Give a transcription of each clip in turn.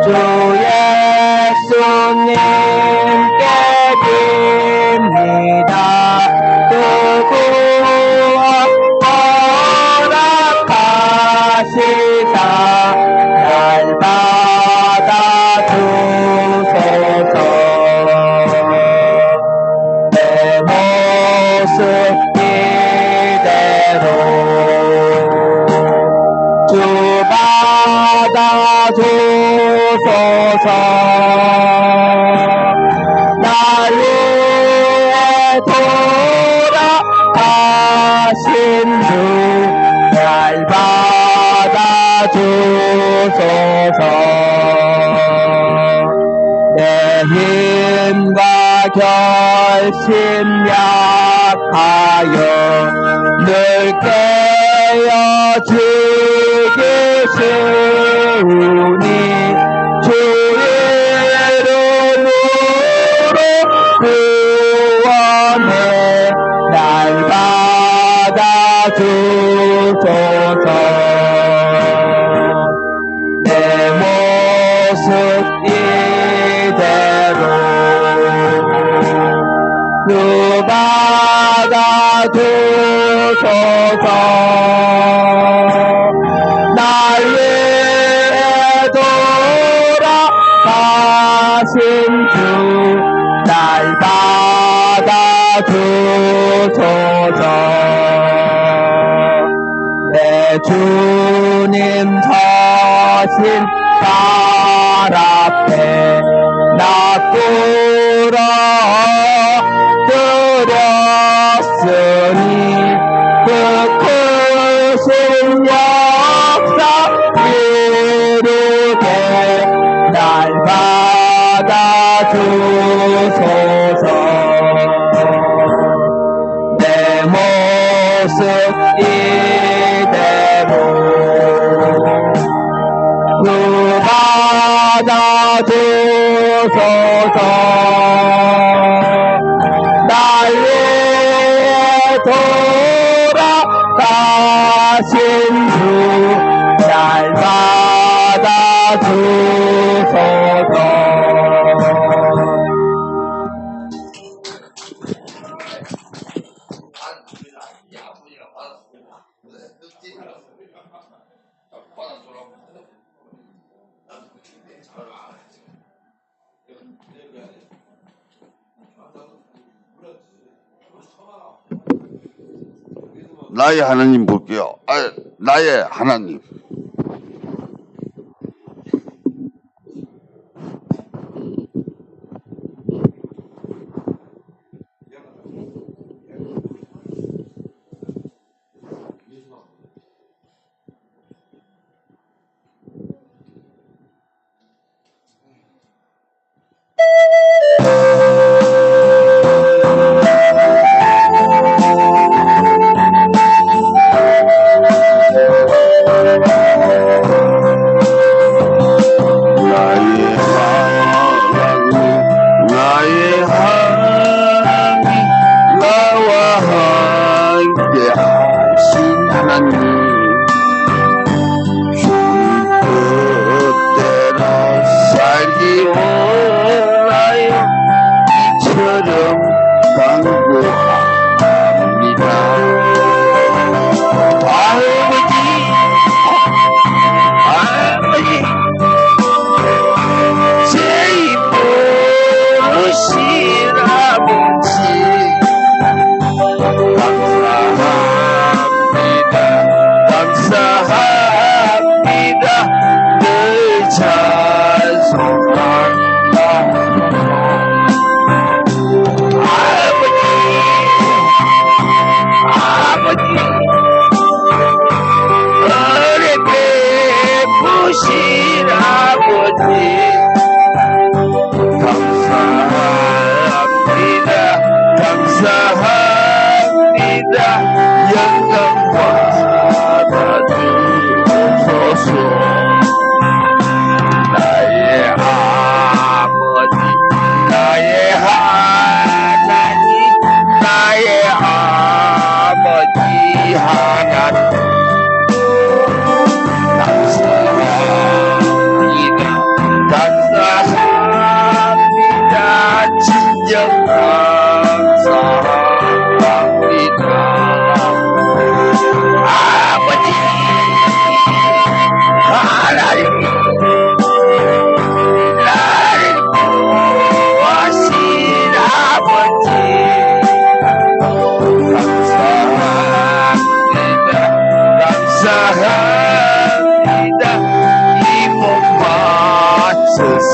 주 예수님께 빕니다. 또 구원 허락하시사 날 받아주소서. 내 모습 이대로 주 받아주소서. 날 위해 돌아가신 주 날 받아주소서. 내 힘과 결심 약하여 늘 깨어지기 쉬우니 주 이름으로 구원해 날 받아주소서. 내 모습 이대로 주 받아주소서. 날 위해 돌아가신 주 날 받아주소서. 내 주님 서신 발 앞에 나 꿇어드렸으니 그 크신 역사 이루게 날 받아주소서. 내 모습 이대로 주 받아주소서. 날 위해 돌아가신 주 날 받아주소서. 나의 하나님 볼게요. 나의 하나님.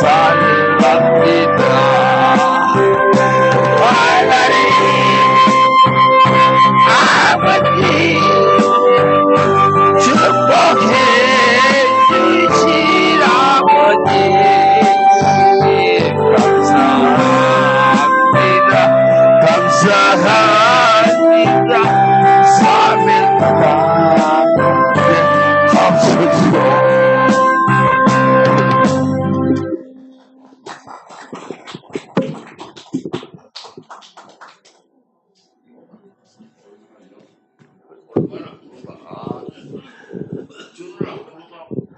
사랑합니다. 하나님 아버지 축복해 주신 아버지 감사합니다. 감사합니다. 사랑합니다. 감사합니다.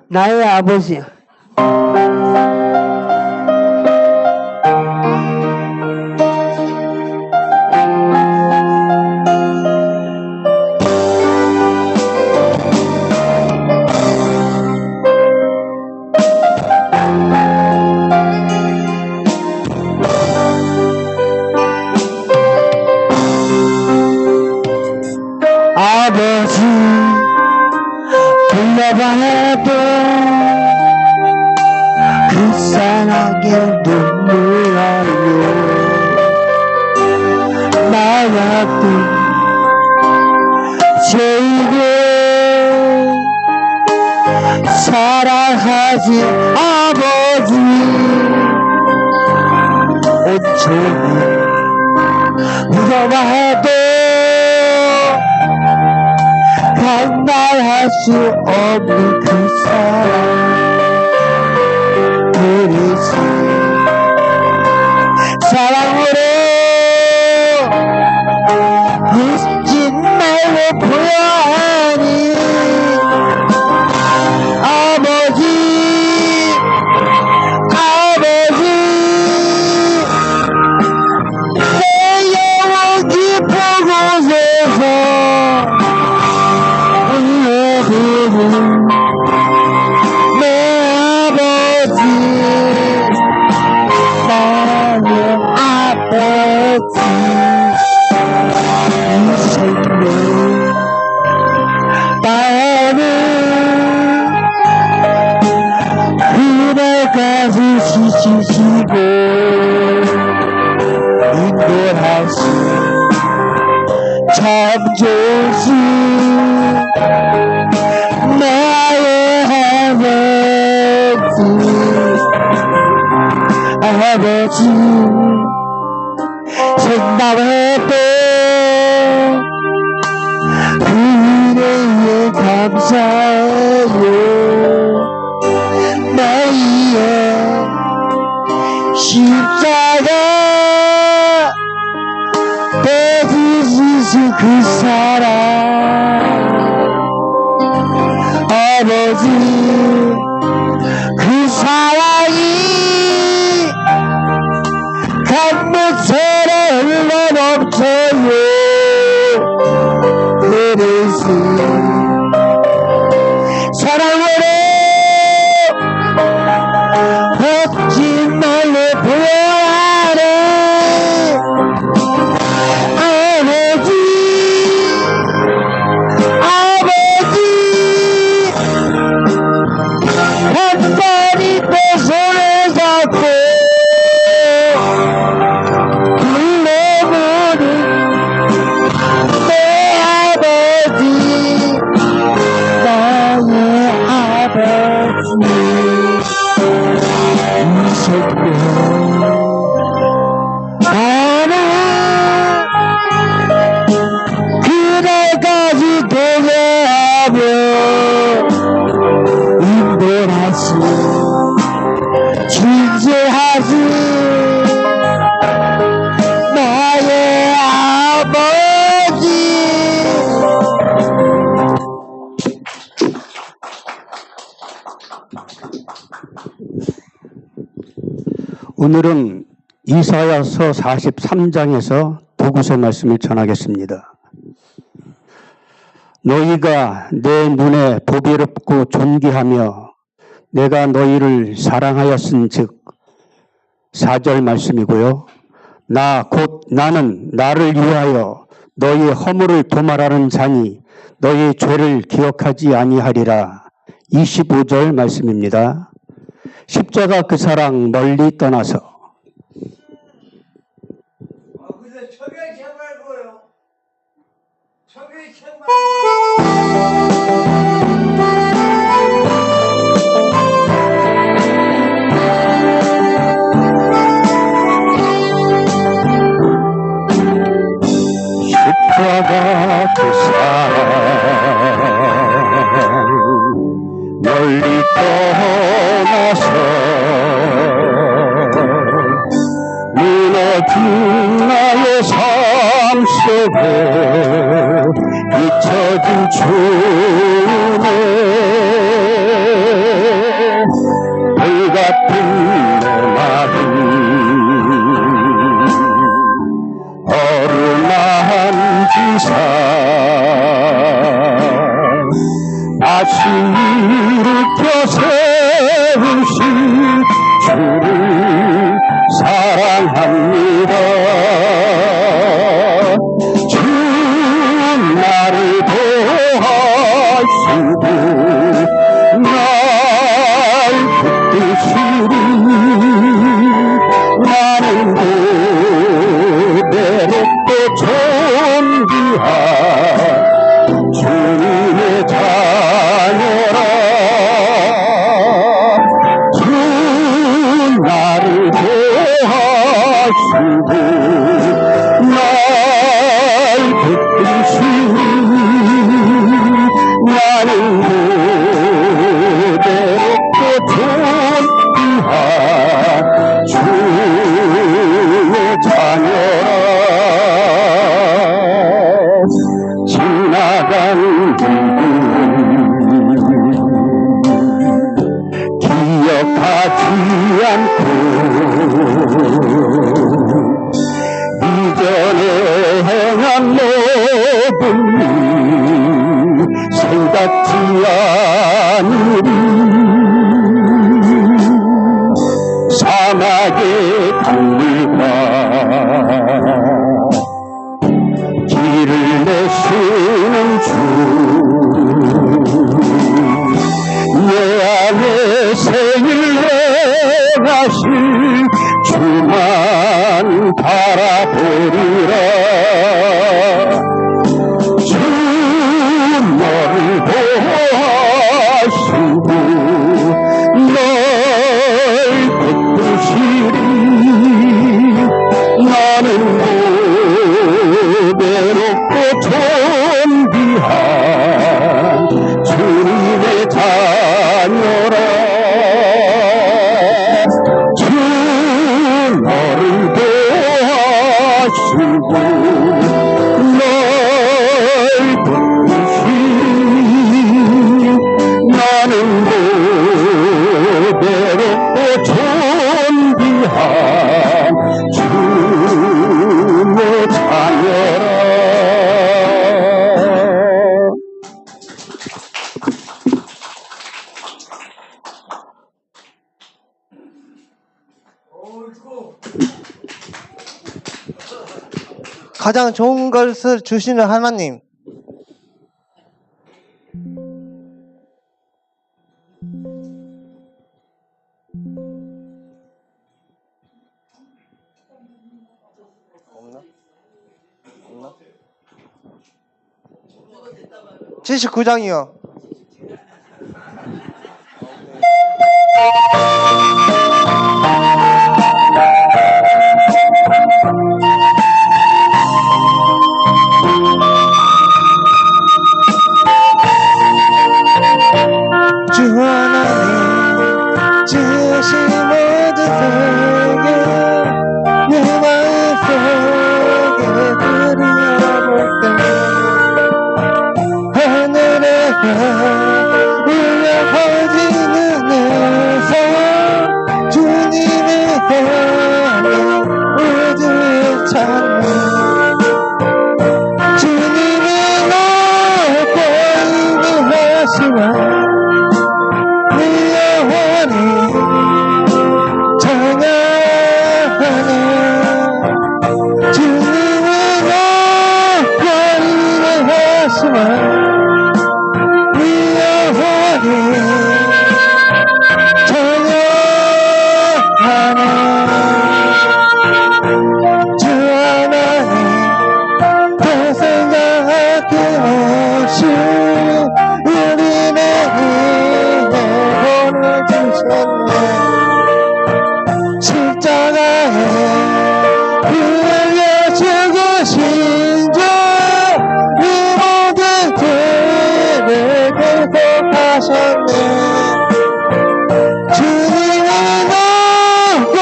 나의 아버지, 아버지 불러봐도 그 사랑에 눈물 나요. 나 같은 죄인을 사랑하지 아버지. 온종일 울어봐도 감당할 수 없는 그 사랑. 그리스 사랑으로 잊지 말고 보아하니 아버지 아버지 내 영혼 깊은 곳에서 울려드는 내 아버지 나의 아버지 이 생명 나는 그날까지 지키시고 인도하시 참 좋으신 나의 아버지 생각해도 그 은혜에 감사해요. 나의 십자가 대지시신 그 사랑 아버지 그 사랑이 강물처럼 흘러넘쳐요. 그래서 사랑으로 멋진 날로 보아하네. 아버지 아버지 한번이 또 손을 잡고 불러보는 내 아버지 나의 아버지 이 생명 나는 그날까지 도래하며 인도하시 진지하시 나의 아버지. 오늘은 이사야서 43장에서 두 구절 말씀을 전하겠습니다. 너희가 내 눈에 보배롭고 존귀하며 내가 너희를 사랑하였은즉 4절 말씀이고요. 나는 나를 위하여 너희 허물을 도말하는 자니 너희 죄를 기억하지 아니하리라. 25절 말씀입니다. 십자가 그 사랑 멀리 떠나서 근데 저게 제발 거요. 저게 제발. 십자가 그 사랑 멀리 떠나서 무너진 나의 삶 속에 잊혀진 주님의 불같은 내 마음 어른한 기사 다시 일으켜 세우신 주를 사랑합니다. 주 나를 도하시고 날 붙드시리 나는 그대롭고 존귀한 주님의 자녀라. 주 나를 도하시고 날 붙드시니 나는 그대롭고 존귀한 주의 자녀라. 지나간 기분 기억하지 않고 이전에 행한 모든 일 생각지 않으리. 사막의 강물과 길을 내시는 주 내 안에 생일 내가실 주만 바라보리라. 주 너를 보하시고 널 붙드시리 나는 외롭고 존귀한 주님의 자녀라. 주 너를 도하시고 널 붙드시니 나는 외롭고 존귀한 주의 자녀라. 가장 좋은 것을 주시는 하나님, 없나? 79장이요. 주 하나님 지으신 모든 세계 내 마음속에 들여볼 때 하늘에 울려 퍼지는 내서 주님의 향해 우주의 찬양 주님이 높고 인도하시며 찬양하네. 주 하나님 더 생각하게 오시니 우리네 은혜 보내주셨네 십자가에 흘려 죽으신 주 이 모든 죄를 대속하셨네 주님이 높고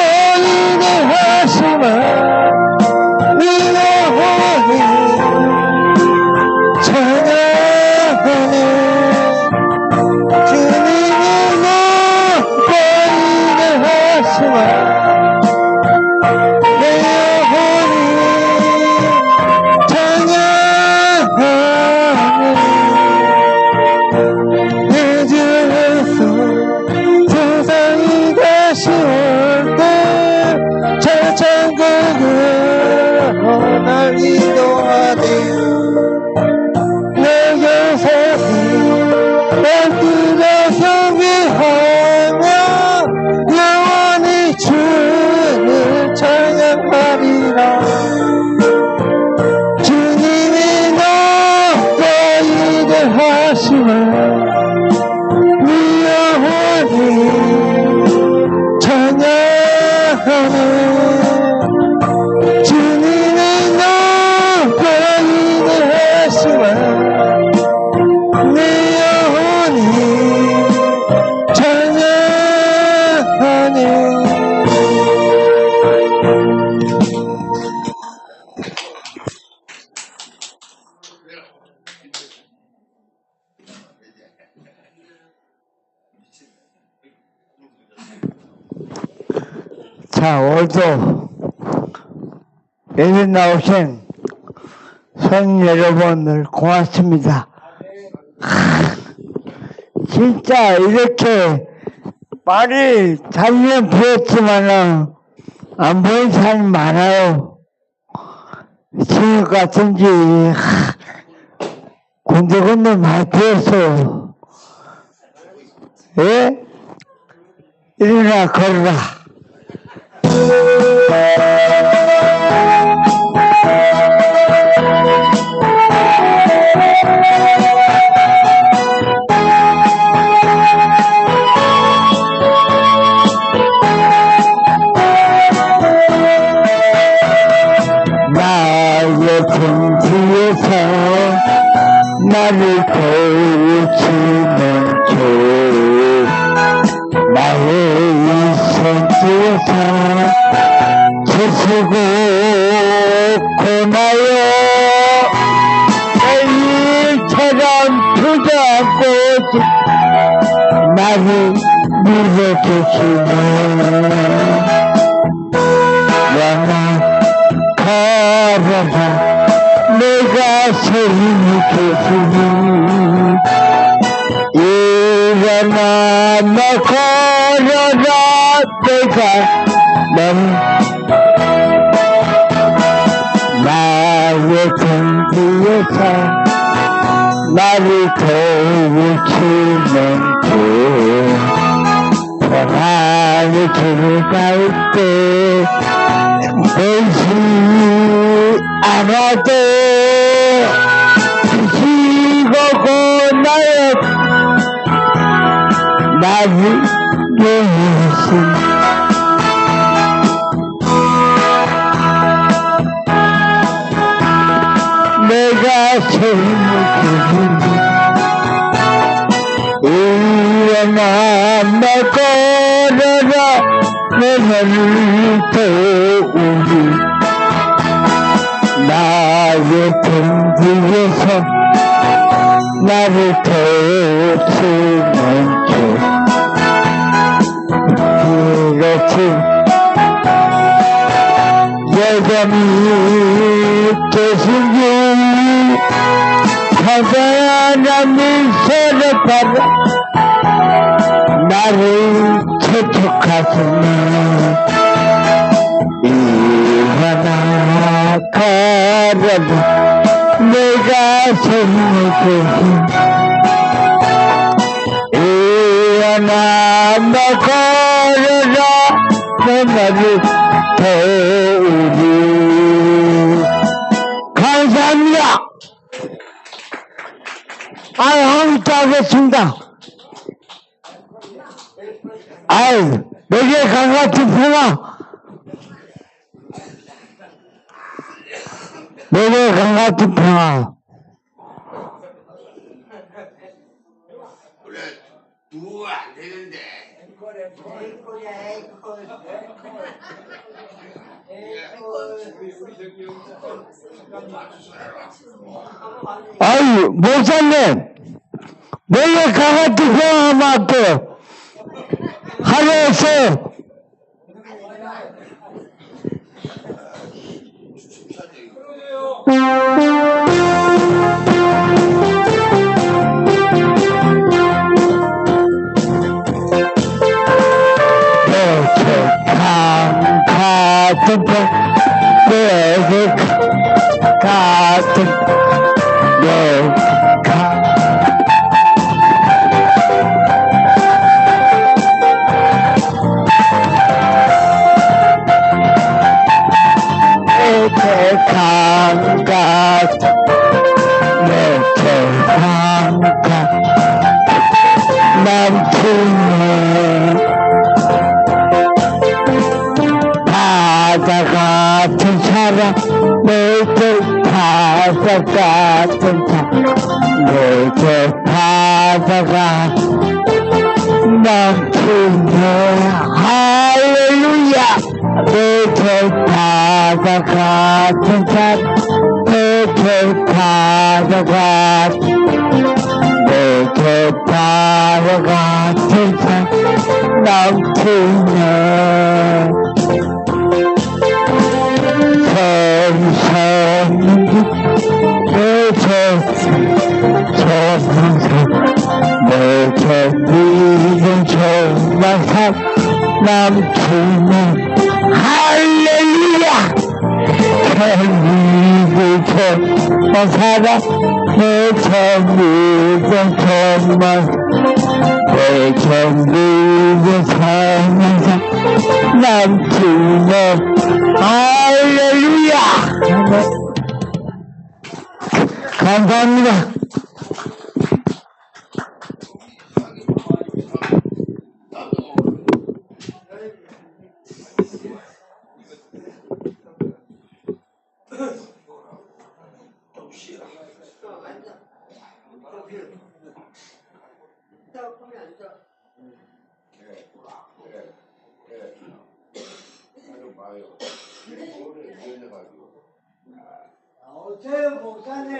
인내하시마 위로하니 찬양하네 주님이 높고 인내하시마 내 영혼이 찬양하네 내 주 예수 세상이 다시 올때 저 천국으로 날 인도하네 내 교사님 날 뜨려 숭배하며 영원히 주를 찬양하리라 주님이 높고 인내하시네 네 영혼이 찬양하네 주님이 높고 인내하시네 내 영혼이 찬양하네 자, 오늘도 예배 나오신 손 여러분들 고맙습니다. 진짜 이렇게 말이 잘는 부었지만은 안 보이는 사람이 많아요. 지금 같은지 군데군데 많이 부었어요. 예? 일어나 걸어라. 나의 등 뒤에서 나를 도우시는 주 나의 이손 뒤에서 지수고 고나요 내일처럼 투자하고 나를 밀어주시네 영원 걸어라 내가 세임이 계시니 일어나 너 걸어라 내가 나의 등 뒤에서 나를 도우시는 주 평안의 길을 갈 때 보이지 않아도 지시고 나의 나를 위하신 내가 세임을 일어나 너 걸어라 너를 도우리 나의 등 뒤에서 나를 도우시는 주 이렇게 여전히 계신 주 하나님 미소를 받아 나를 채촉하시네 일어나 걸어라 내가 생각해 일어나 너 걸어라 내 나를 나를 도우니. 감사합니다. 한국도 하겠습니다. 내게 강같은 평화. 내게 강같은 평화. 그래 두고 안 되는데. 목사님, 내게 강같은 평화 맞고 하루에서 같은 평, 내게 같은 바다 같은 사랑, 내게 바다 같은 사랑, 내게 바다가 넘치네. 할렐루야. 내게 바다 같은 사랑, 내게 바다 같은, 내게 바다 같은 사랑 넘치네. 내게 믿음 정말 남치는 할렐루야. 믿음 정말 살아. 내게 믿음 정말, 내게 믿음 살면서 남치는 할렐루야. 감사합니다. 어때요, 목사님?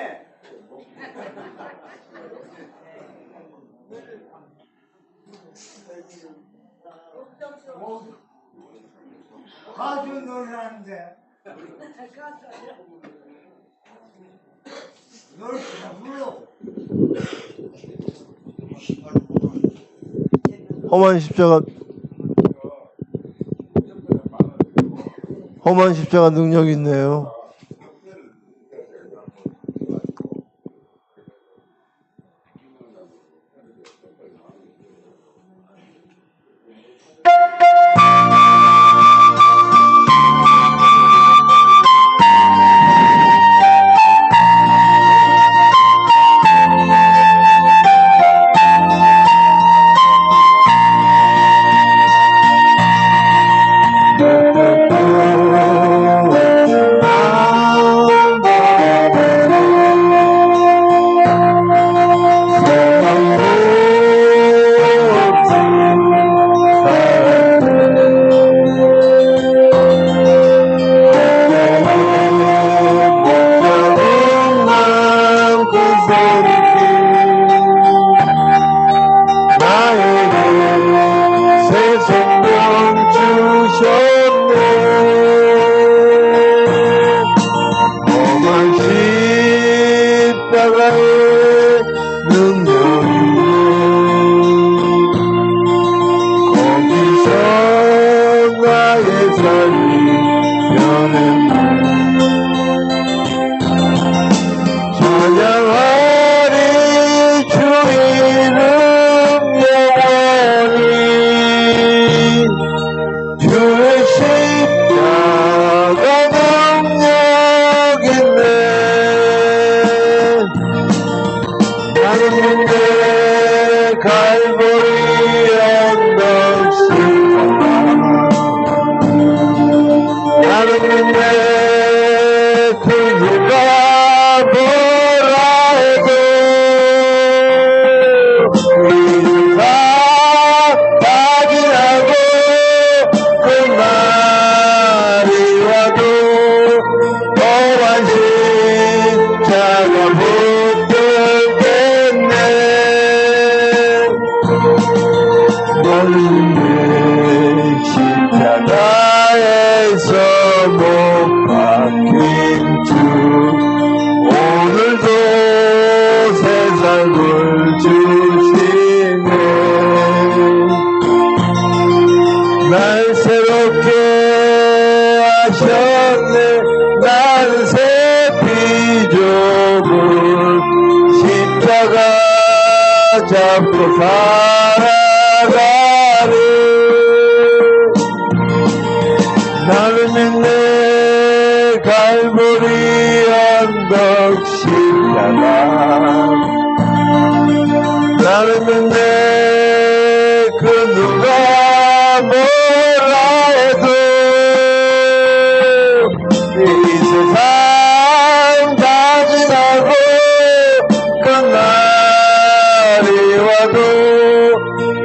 가수 노래하는데 노래 잘 불러. 험한 십자가 능력이 있네요. 주의 오셨네 나는 새 피조물 십자가 잡고 살아가네 나를 믿네 갈보리 언덕 십자가 나를 믿네 그 누가 뭐라 해도 이 세상 다 지나고 끝날이 와도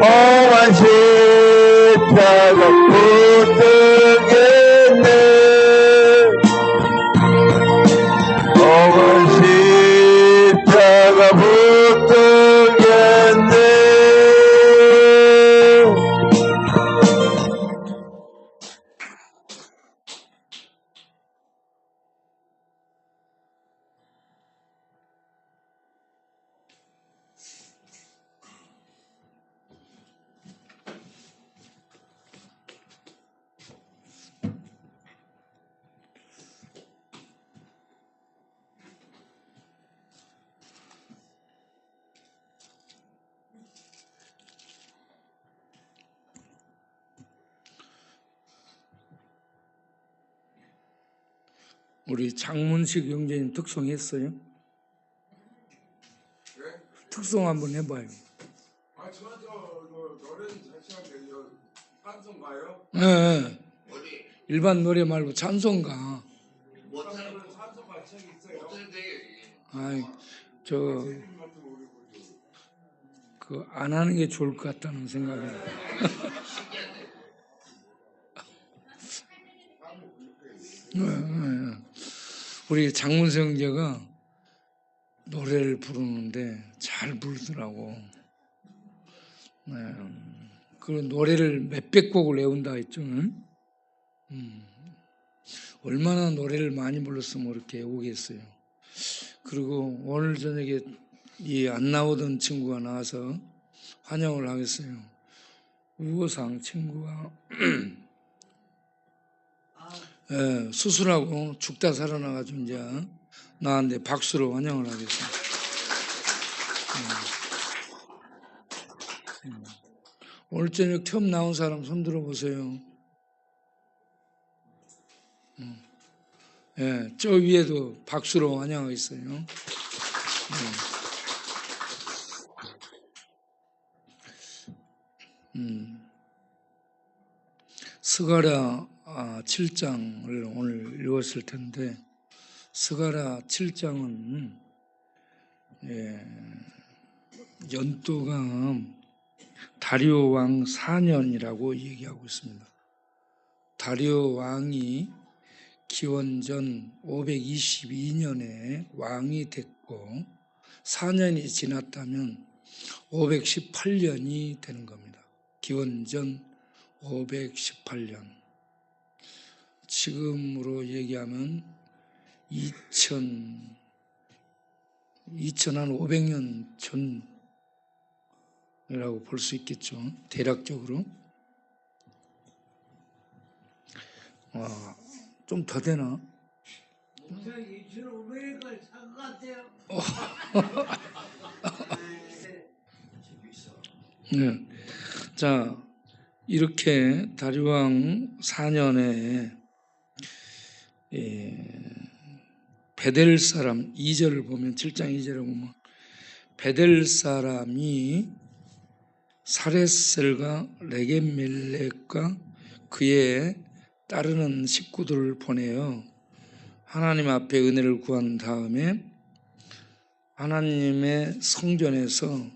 험한 십자가 붙들겠네 험한 십자가 붙들겠네 우리 장문식 형제님 특송했어요? 특송 한번 해봐요. 노래는 잘 시간에 찬송 가요? 네. 어디? 일반 노래 말고 찬송가. 못하는 찬송 가책 있어요? 어떻게 돼요? 아이, 안 하는 게 좋을 것 같다는 생각이. 우리 장문식 형제가 노래를 부르는데 잘 부르더라고. 네. 그 노래를 몇백 곡을 외운다 했죠. 얼마나 노래를 많이 불렀으면 이렇게 외우겠어요. 그리고 오늘 저녁에 이 안 나오던 친구가 나와서 환영을 하겠어요. 우호상 친구가 예, 수술하고 죽다 살아나가지고 이제 나한테 박수로 환영을 하겠습니다. 오늘 저녁 처음 나온 사람 손 들어보세요. 예, 저 위에도 박수로 환영하겠어요. 스가랴 7장을 오늘 읽었을 텐데 스가랴 7장은 연도가 다리오 왕 4년이라고 얘기하고 있습니다. 다리오 왕이 기원전 522년에 왕이 됐고 4년이 지났다면 518년이 되는 겁니다. 기원전 518년. 지금으로 얘기하면 2500년 전이라고 볼 수 있겠죠. 대략적으로. 좀 더 되나? 목사 2,500원까지 산것 같아요. 네. 자, 이렇게 다리왕 4년에 베델 사람 2절을 보면 7장 2절을 보면 베델 사람이 사레셀과 레겜멜렉과 그의 따르는 식구들을 보내어 하나님 앞에 은혜를 구한 다음에 하나님의 성전에서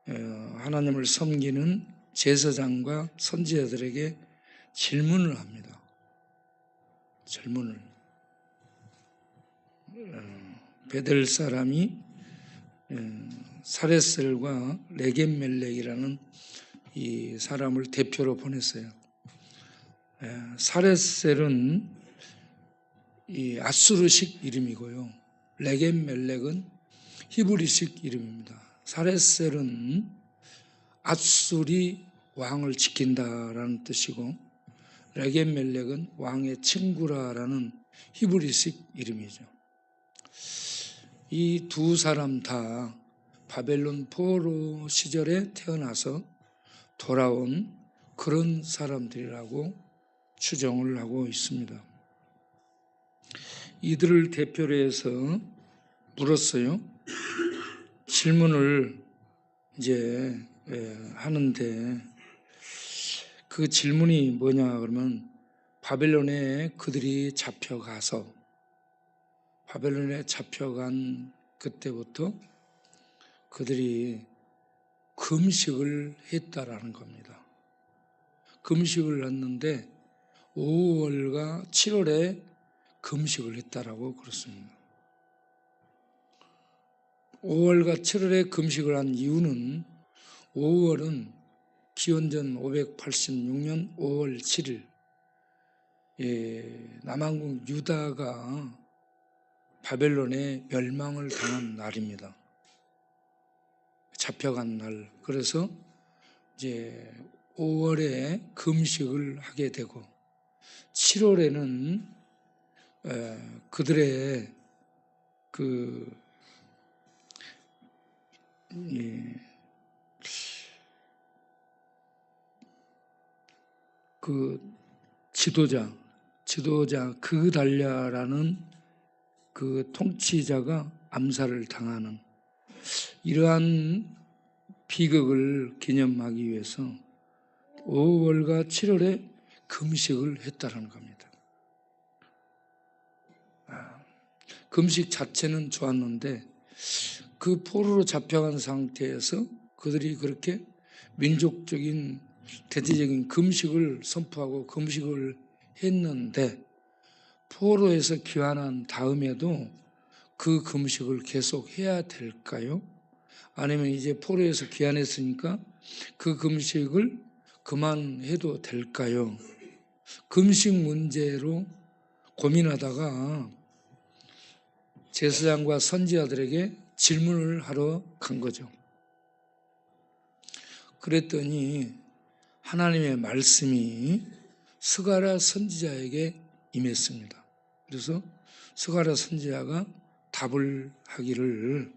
하나님을 섬기는 제사장과 선지자들에게 질문을 합니다. 질문을. 베델 사람이 사레셀과 레겜멜렉이라는 이 사람을 대표로 보냈어요. 사레셀은 이 아수르식 이름이고요. 레겜멜렉은 히브리식 이름입니다. 사레셀은 아수리 왕을 지킨다라는 뜻이고 레겐멜렉은 왕의 친구라라는 히브리식 이름이죠. 이 두 사람 다 바벨론 포로 시절에 태어나서 돌아온 그런 사람들이라고 추정을 하고 있습니다. 이들을 대표로 해서 물었어요. 질문을 이제 하는데 그 질문이 뭐냐 그러면 바벨론에 그들이 잡혀가서 바벨론에 잡혀간 그때부터 그들이 금식을 했다라는 겁니다. 금식을 했는데 5월과 7월에 금식을 했다라고 그렇습니다. 5월과 7월에 금식을 한 이유는 5월은 기원전 586년 5월 7일 남왕국 유다가 바벨론에 멸망을 당한 날입니다. 잡혀간 날. 그래서 이제 5월에 금식을 하게 되고 7월에는 그들의 그 지도자 그달랴라는 그 통치자가 암살을 당하는 이러한 비극을 기념하기 위해서 5월과 7월에 금식을 했다는 겁니다. 금식 자체는 좋았는데 그 포로로 잡혀간 상태에서 그들이 그렇게 민족적인 대대적인 금식을 선포하고 금식을 했는데 포로에서 귀환한 다음에도 그 금식을 계속 해야 될까요? 아니면 이제 포로에서 귀환했으니까 그 금식을 그만해도 될까요? 금식 문제로 고민하다가 제사장과 선지자들에게 질문을 하러 간 거죠. 그랬더니 하나님의 말씀이 스가랴 선지자에게 임했습니다. 그래서 스가랴 선지자가 답을 하기를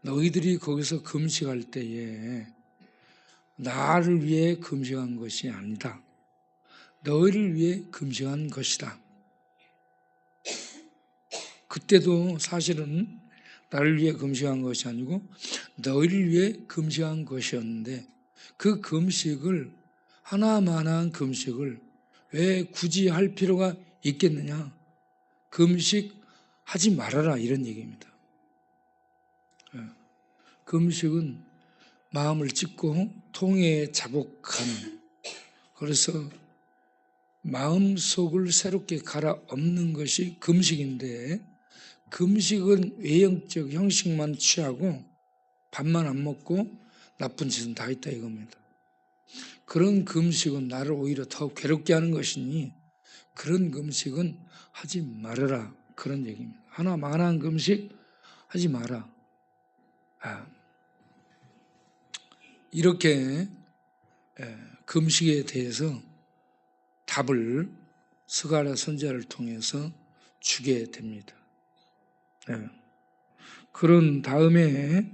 너희들이 거기서 금식할 때에 나를 위해 금식한 것이 아니다. 너희를 위해 금식한 것이다. 그때도 사실은 나를 위해 금식한 것이 아니고 너희를 위해 금식한 것이었는데 그 금식을 하나만한 금식을 왜 굳이 할 필요가 있겠느냐. 금식하지 말아라 이런 얘기입니다. 금식은 마음을 찢고 통에 자복하는 그래서 마음속을 새롭게 갈아엎는 것이 금식인데 금식은 외형적 형식만 취하고 밥만 안 먹고 나쁜 짓은 다 했다 이겁니다. 그런 금식은 나를 오히려 더 괴롭게 하는 것이니 그런 금식은 하지 말아라 그런 얘기입니다. 하나만한 금식 하지 마라. 이렇게 금식에 대해서 답을 스가랴 선지자를 통해서 주게 됩니다. 그런 다음에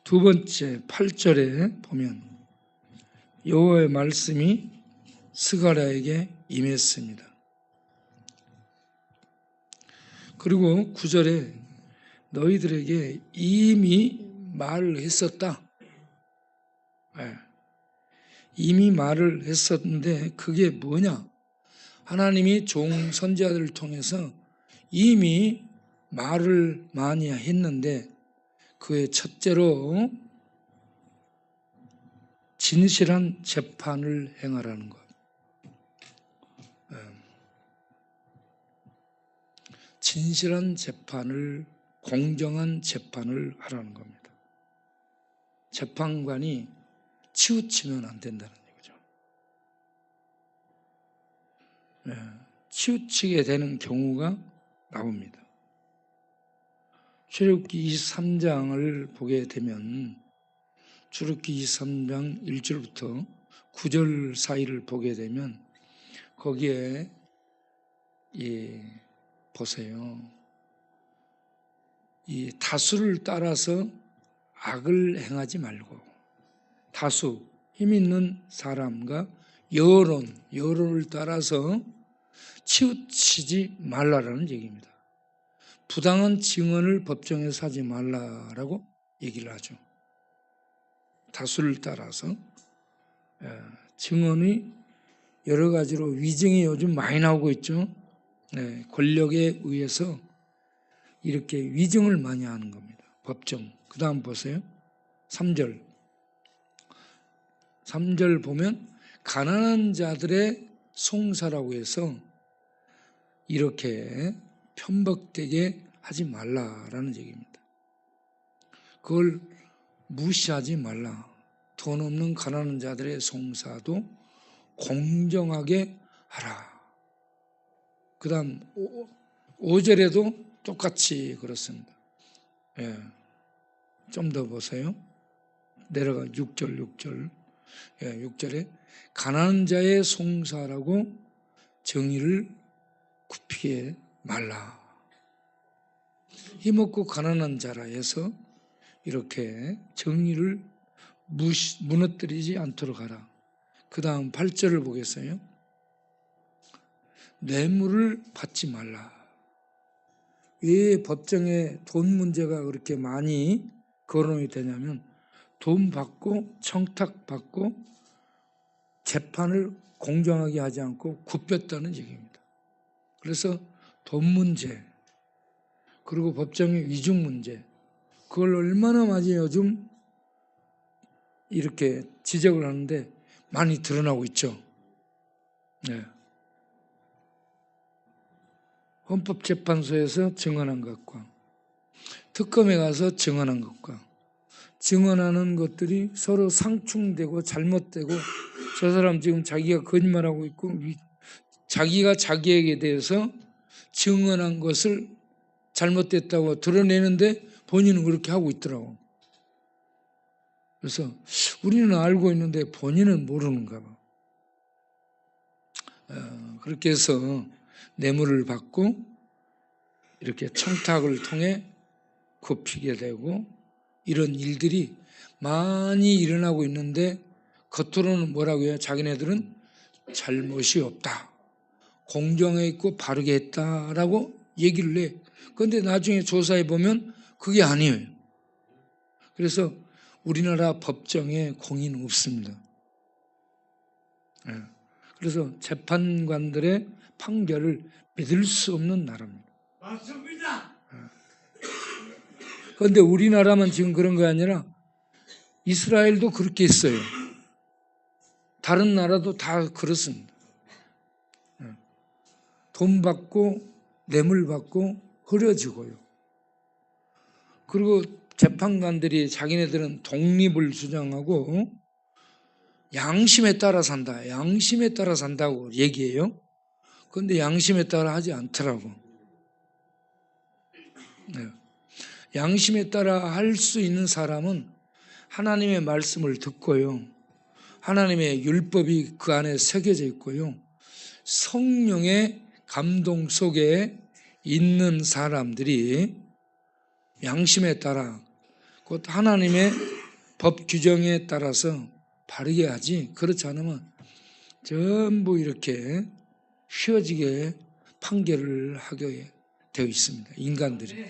두 번째 8절에 보면 여호와의 말씀이 스가랴에게 임했습니다. 그리고 9절에 너희들에게 이미 말을 했었다. 이미 말을 했었는데 그게 뭐냐? 하나님이 종 선지자들을 통해서 이미 말을 많이 했는데 그의 첫째로 진실한 재판을 행하라는 것. 진실한 재판을 공정한 재판을 하라는 겁니다. 재판관이 치우치면 안 된다는 얘기죠. 치우치게 되는 경우가 나옵니다. 출애굽기 23장을 보게 되면 출애굽기 23장 1절부터 9절 사이를 보게 되면 거기에 보세요. 이 다수를 따라서 악을 행하지 말고, 다수 힘 있는 사람과 여론을 따라서 치우치지 말라라는 얘기입니다. 부당한 증언을 법정에서 하지 말라라고 얘기를 하죠. 다수를 따라서 증언이 여러 가지로 위증이 요즘 많이 나오고 있죠. 권력에 의해서 이렇게 위증을 많이 하는 겁니다. 법정. 그 다음 보세요. 3절 보면 가난한 자들의 송사라고 해서 이렇게 편박되게 하지 말라라는 얘기입니다. 그걸 무시하지 말라. 돈 없는 가난한 자들의 송사도 공정하게 하라. 그 다음 5절에도 똑같이 그렇습니다. 좀 더 보세요. 내려가 6절. 6절에 가난한 자의 송사라고 정의를 굽히게 말라. 힘없고 가난한 자라 해서 이렇게 정의를 무너뜨리지 않도록 하라. 그 다음 8절을 보겠어요. 뇌물을 받지 말라. 왜 법정에 돈 문제가 그렇게 많이 거론이 되냐면 돈 받고 청탁받고 재판을 공정하게 하지 않고 굽혔다는 얘기입니다. 그래서 돈 문제 그리고 법정의 위증 문제 그걸 얼마나 많이 요즘 이렇게 지적을 하는데 많이 드러나고 있죠. 헌법재판소에서 증언한 것과 특검에 가서 증언한 것과 증언하는 것들이 서로 상충되고 잘못되고 저 사람 지금 자기가 거짓말하고 있고 자기가 자기에게 대해서 증언한 것을 잘못됐다고 드러내는데 본인은 그렇게 하고 있더라고. 그래서 우리는 알고 있는데 본인은 모르는가 봐. 그렇게 해서 뇌물을 받고 이렇게 청탁을 통해 굽히게 되고 이런 일들이 많이 일어나고 있는데 겉으로는 뭐라고 해요? 자기네들은 잘못이 없다. 공정해 있고 바르게 했다라고 얘기를 해. 그런데 나중에 조사해 보면 그게 아니에요. 그래서 우리나라 법정에 공의는 없습니다. 그래서 재판관들의 판결을 믿을 수 없는 나라입니다. 맞습니다. 그런데 우리나라만 지금 그런 거 아니라 이스라엘도 그렇게 했어요. 다른 나라도 다 그렇습니다. 돈 받고 뇌물 받고 흐려지고요. 그리고 재판관들이 자기네들은 독립을 주장하고 양심에 따라 산다. 양심에 따라 산다고 얘기해요. 그런데 양심에 따라 하지 않더라고. 양심에 따라 할 수 있는 사람은 하나님의 말씀을 듣고요. 하나님의 율법이 그 안에 새겨져 있고요. 성령의 감동 속에 있는 사람들이 양심에 따라 곧 하나님의 법 규정에 따라서 바르게 하지 그렇지 않으면 전부 이렇게 휘어지게 판결을 하게 되어 있습니다. 인간들이.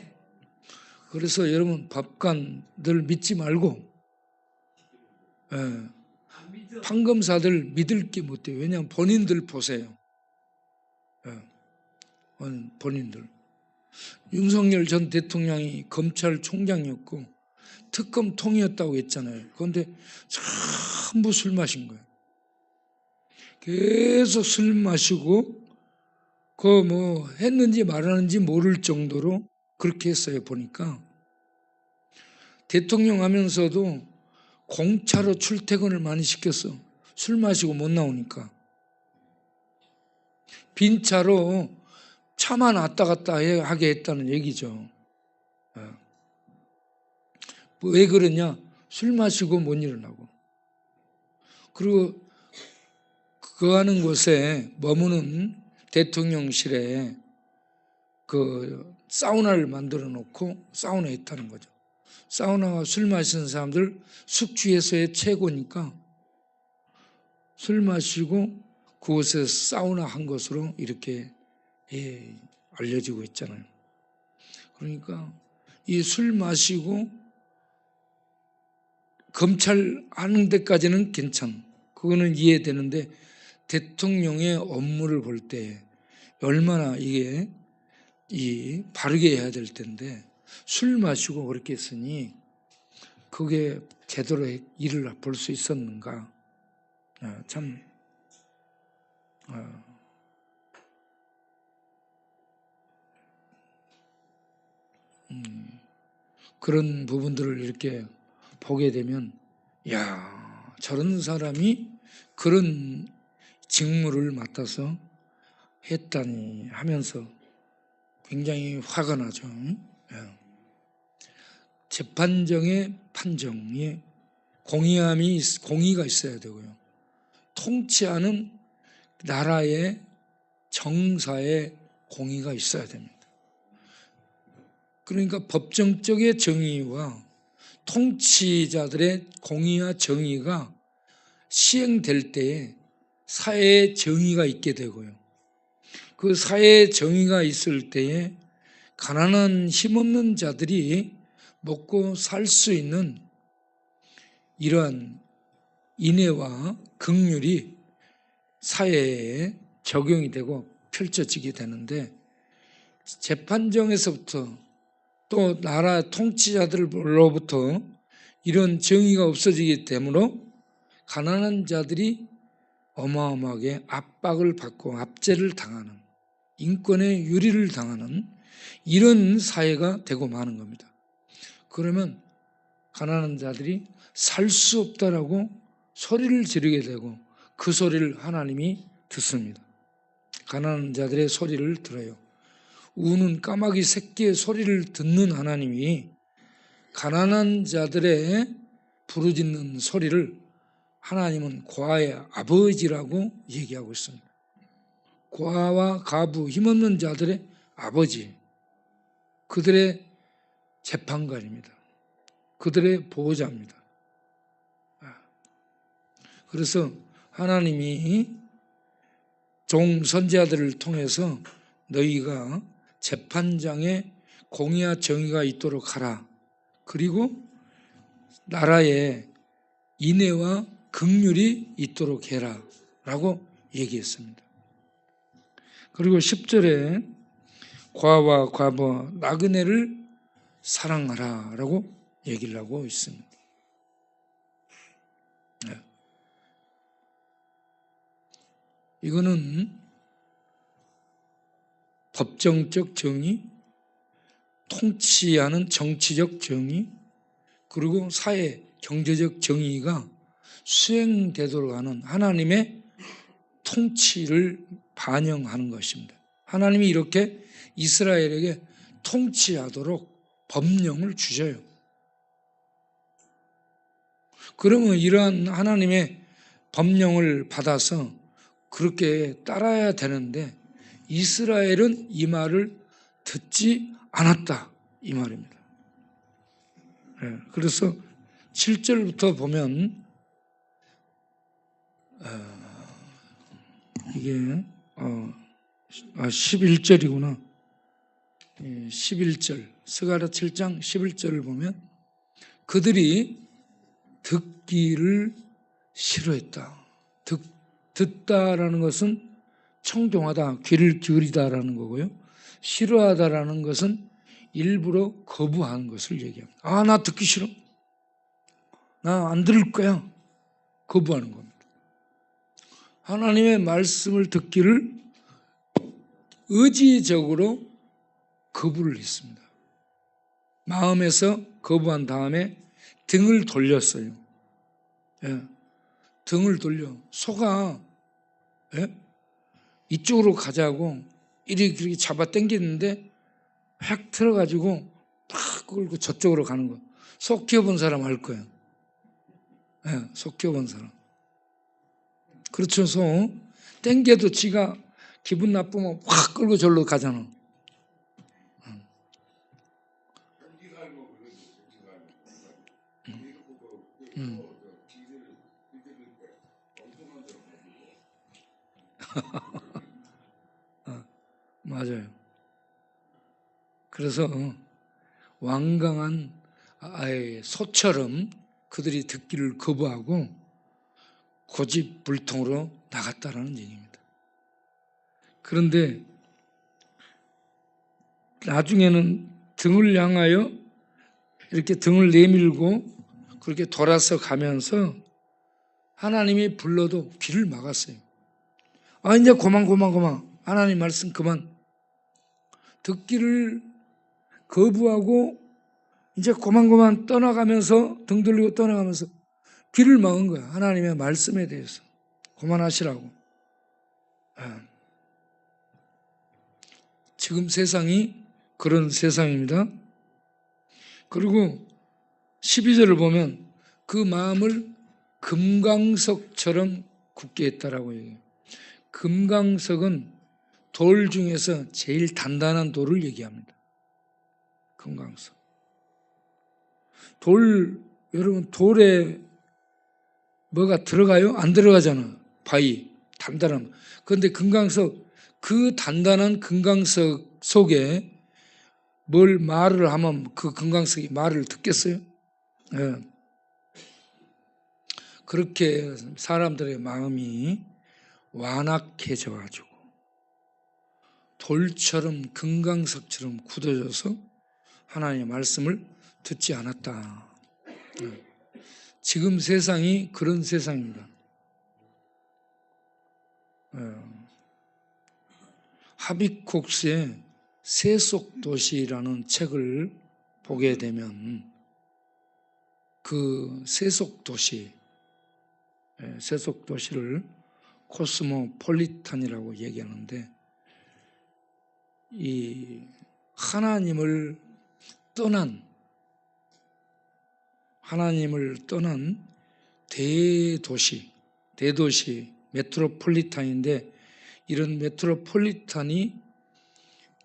그래서 여러분 법관들 믿지 말고 판검사들 믿을 게 못 돼요. 왜냐하면 본인들 보세요. 본인들. 윤석열 전 대통령이 검찰총장이었고 특검통이었다고 했잖아요. 그런데 전부 술 마신 거예요. 계속 술 마시고 그 뭐 했는지 말았는지 모를 정도로 그렇게 했어요. 보니까 대통령 하면서도 공차로 출퇴근을 많이 시켰어. 술 마시고 못 나오니까. 빈 차로 차만 왔다 갔다 하게 했다는 얘기죠. 왜 그러냐? 술 마시고 못 일어나고. 그리고 그 하는 곳에 머무는 대통령실에 그 사우나를 만들어 놓고 사우나에 있다는 거죠. 사우나와 술 마시는 사람들 숙주에서의 최고니까 술 마시고 그곳에서 사우나 한 것으로 이렇게 알려지고 있잖아요. 그러니까 이 술 마시고 검찰 하는 데까지는 괜찮아. 그거는 이해되는데 대통령의 업무를 볼 때 얼마나 이게 바르게 해야 될 텐데 술 마시고 그렇게 했으니 그게 제대로 일을 볼 수 있었는가. 참 그런 부분들을 이렇게 보게 되면 야, 저런 사람이 그런 직무를 맡아서 했다니 하면서 굉장히 화가 나죠. 재판정의 판정에 공의가 있어야 되고요. 통치하는 나라의 정사의 공의가 있어야 됩니다. 그러니까 법정적의 정의와 통치자들의 공의와 정의가 시행될 때에 사회의 정의가 있게 되고요. 그 사회의 정의가 있을 때에 가난한 힘없는 자들이 먹고 살 수 있는 이러한 인애와 긍휼이 사회에 적용이 되고 펼쳐지게 되는데 재판정에서부터 또 나라 통치자들로부터 이런 정의가 없어지기 때문에 가난한 자들이 어마어마하게 압박을 받고 압제를 당하는 인권의 유리를 당하는 이런 사회가 되고 마는 겁니다. 그러면 가난한 자들이 살 수 없다라고 소리를 지르게 되고 그 소리를 하나님이 듣습니다. 가난한 자들의 소리를 들어요. 우는 까마귀 새끼의 소리를 듣는 하나님이 가난한 자들의 부르짖는 소리를 하나님은 고아의 아버지라고 얘기하고 있습니다. 고아와 가부, 힘없는 자들의 아버지, 그들의 재판관입니다. 그들의 보호자입니다. 그래서 하나님이 종 선지자들을 통해서 너희가 재판장에 공의와 정의가 있도록 하라. 그리고 나라에 인애와 긍휼이 있도록 해라 라고 얘기했습니다. 그리고 10절에 과와 과부 나그네를 사랑하라 라고 얘기를 하고 있습니다. 이거는 법정적 정의, 통치하는 정치적 정의, 그리고 사회, 경제적 정의가 수행되도록 하는 하나님의 통치를 반영하는 것입니다. 하나님이 이렇게 이스라엘에게 통치하도록 법령을 주셔요. 그러면 이러한 하나님의 법령을 받아서 그렇게 따라야 되는데 이스라엘은 이 말을 듣지 않았다 이 말입니다. 그래서 7절부터 보면 이게 11절이구나. 11절 스가랴 7장 11절을 보면 그들이 듣기를 싫어했다. 듣다라는 것은 청종하다, 귀를 기울이다라는 거고요. 싫어하다라는 것은 일부러 거부하는 것을 얘기합니다. 아, 나 듣기 싫어. 나 안 들을 거야. 거부하는 겁니다. 하나님의 말씀을 듣기를 의지적으로 거부를 했습니다. 마음에서 거부한 다음에 등을 돌렸어요. 등을 돌려. 소가 이쪽으로 가자고 이렇게 잡아 당기는데 획 틀어가지고 팍 끌고 저쪽으로 가는 거. 속 키워본 사람 알 거예요. 속 키워본 사람. 그렇죠. 소 땡겨도 지가 기분 나쁘면 확 끌고 절로 가잖아. 맞아요. 그래서 완강한 소처럼 그들이 듣기를 거부하고 고집불통으로 나갔다라는 얘기입니다. 그런데 나중에는 등을 향하여 이렇게 등을 내밀고 그렇게 돌아서 가면서 하나님이 불러도 귀를 막았어요. 아, 이제 그만. 하나님 말씀 그만. 듣기를 거부하고 이제 그만 떠나가면서 등 돌리고 떠나가면서 귀를 막은 거야. 하나님의 말씀에 대해서. 그만하시라고. 지금 세상이 그런 세상입니다. 그리고 12절을 보면 그 마음을 금강석처럼 굳게 했다라고 얘기해요. 금강석은 돌 중에서 제일 단단한 돌을 얘기합니다. 금강석. 여러분 돌에 뭐가 들어가요? 안 들어가잖아. 바위 단단한. 그런데 금강석, 그 단단한 금강석 속에 뭘 말을 하면 그 금강석이 말을 듣겠어요? 네. 그렇게 사람들의 마음이 완악해져 가지고 돌처럼 금강석처럼 굳어져서 하나님의 말씀을 듣지 않았다. 지금 세상이 그런 세상입니다. 하비콕스의 세속도시라는 책을 보게 되면 그 세속도시를 코스모폴리탄이라고 얘기하는데, 이 하나님을 떠난 대도시 메트로폴리탄인데, 이런 메트로폴리탄이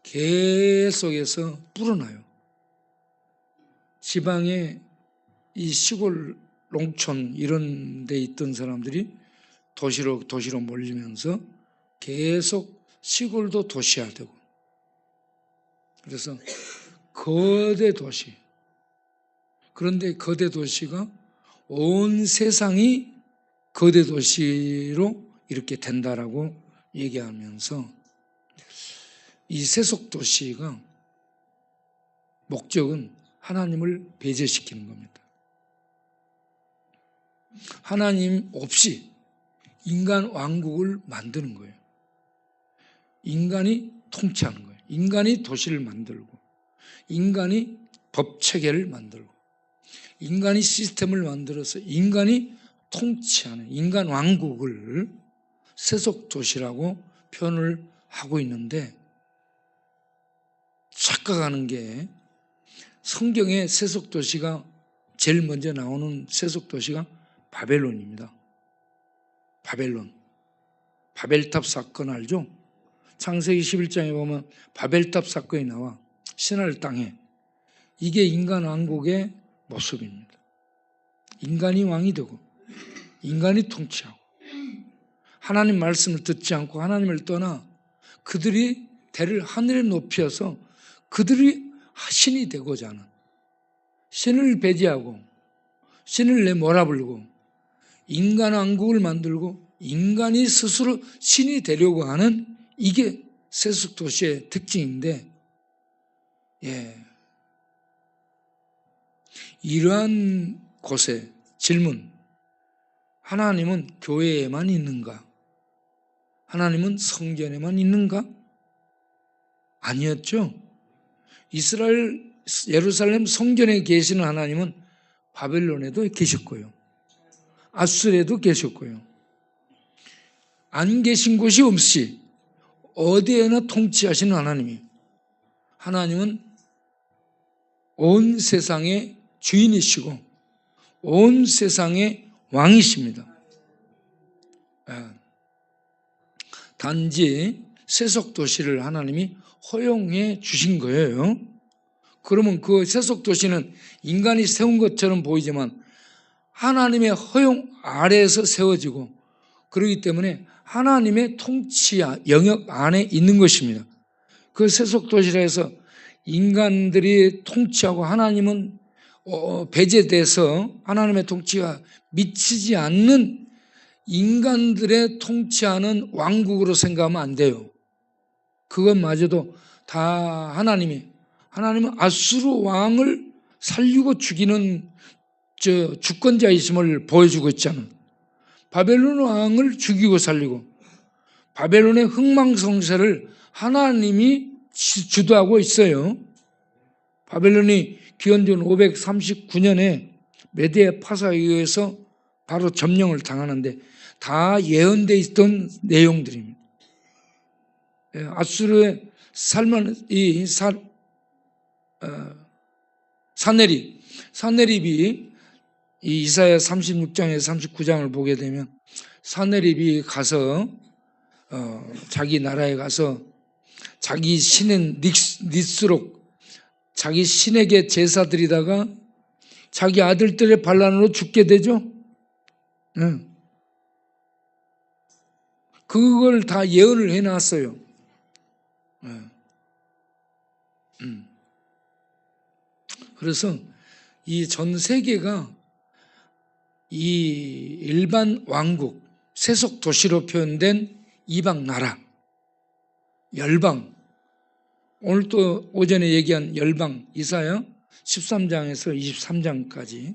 계속해서 불어나요. 지방에 이 시골 농촌 이런 데 있던 사람들이 도시로 몰리면서 계속 시골도 도시화되고, 그래서 거대 도시, 그런데 거대 도시가 온 세상이 거대 도시로 이렇게 된다라고 얘기하면서, 이 세속 도시가 목적은 하나님을 배제시키는 겁니다. 하나님 없이 인간 왕국을 만드는 거예요. 인간이 통치하는 거예요. 인간이 도시를 만들고, 인간이 법 체계를 만들고, 인간이 시스템을 만들어서 인간이 통치하는 인간 왕국을 세속 도시라고 표현을 하고 있는데, 착각하는 게, 성경에 세속 도시가 제일 먼저 나오는 세속 도시가 바벨론입니다. 바벨탑 사건 알죠? 창세기 11장에 보면 바벨탑 사건이 나와. 신할 땅에. 이게 인간 왕국의 모습입니다. 인간이 왕이 되고 인간이 통치하고, 하나님 말씀을 듣지 않고 하나님을 떠나 그들이 대를 하늘에 높여서 그들이 신이 되고자 하는, 신을 배제하고 신을 내몰아불고 인간 왕국을 만들고 인간이 스스로 신이 되려고 하는, 이게 세속 도시의 특징인데, 이러한 곳에 질문, 하나님은 교회에만 있는가? 하나님은 성전에만 있는가? 아니었죠. 이스라엘 예루살렘 성전에 계시는 하나님은 바벨론에도 계셨고요, 아수르에도 계셨고요, 안 계신 곳이 없이 어디에나 통치하시는 하나님은 온 세상의 주인이시고 온 세상의 왕이십니다. 단지 세속 도시를 하나님이 허용해 주신 거예요. 그러면 그 세속 도시는 인간이 세운 것처럼 보이지만 하나님의 허용 아래에서 세워지고, 그렇기 때문에 하나님의 통치 영역 안에 있는 것입니다. 그 세속 도시라 해서 인간들이 통치하고 하나님은 배제돼서 하나님의 통치가 미치지 않는 인간들의 통치하는 왕국으로 생각하면 안 돼요. 그것마저도 다 하나님은 아수르 왕을 살리고 죽이는 주권자이심을 보여주고 있잖아요. 바벨론 왕을 죽이고 살리고 바벨론의 흥망성쇠를 하나님이 주도하고 있어요. 바벨론이 기원전 539년에 메데 파사에 의해서 바로 점령을 당하는데 다 예언되어 있던 내용들입니다. 아수르의 사네립이 이 이사야 36장에서 39장을 보게 되면 사네립이 가서 자기 나라에 가서 자기 신인 닛스록 자기 신에게 제사 드리다가 자기 아들들의 반란으로 죽게 되죠. 그걸 다 예언을 해놨어요. 그래서 이 전 세계가 이 일반 왕국, 세속 도시로 표현된 이방 나라, 열방, 오늘 또 오전에 얘기한 열방, 이사야 13장에서 23장까지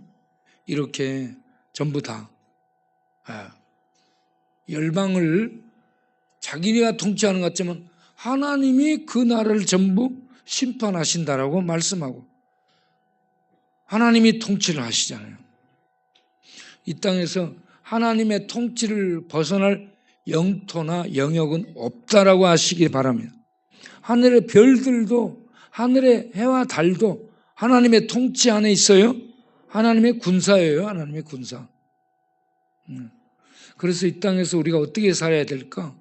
이렇게 전부 다 열방을 자기네가 통치하는 것 같지만 하나님이 그 나라를 전부 심판하신다라고 말씀하고 하나님이 통치를 하시잖아요. 이 땅에서 하나님의 통치를 벗어날 영토나 영역은 없다라고 하시기 바랍니다. 하늘의 별들도 하늘의 해와 달도 하나님의 통치 안에 있어요. 하나님의 군사예요. 하나님의 군사. 그래서 이 땅에서 우리가 어떻게 살아야 될까?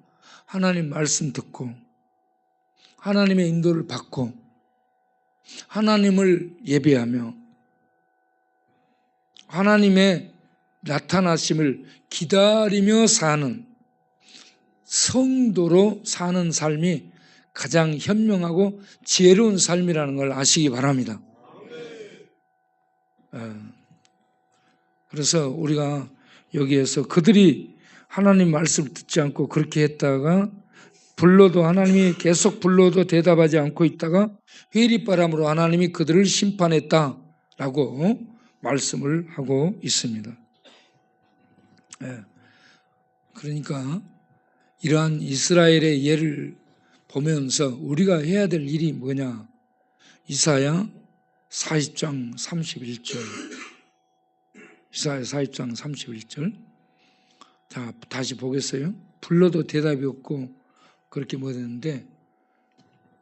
하나님 말씀 듣고 하나님의 인도를 받고 하나님을 예배하며 하나님의 나타나심을 기다리며 사는 성도로 사는 삶이 가장 현명하고 지혜로운 삶이라는 걸 아시기 바랍니다. 그래서 우리가 여기에서 그들이 하나님 말씀을 듣지 않고 그렇게 했다가 불러도 하나님이 계속 불러도 대답하지 않고 있다가 회리바람으로 하나님이 그들을 심판했다라고 말씀을 하고 있습니다. 그러니까 이러한 이스라엘의 예를 보면서 우리가 해야 될 일이 뭐냐? 이사야 40장 31절. 이사야 40장 31절. 자, 다시 보겠어요. 불러도 대답이 없고 그렇게 못했는데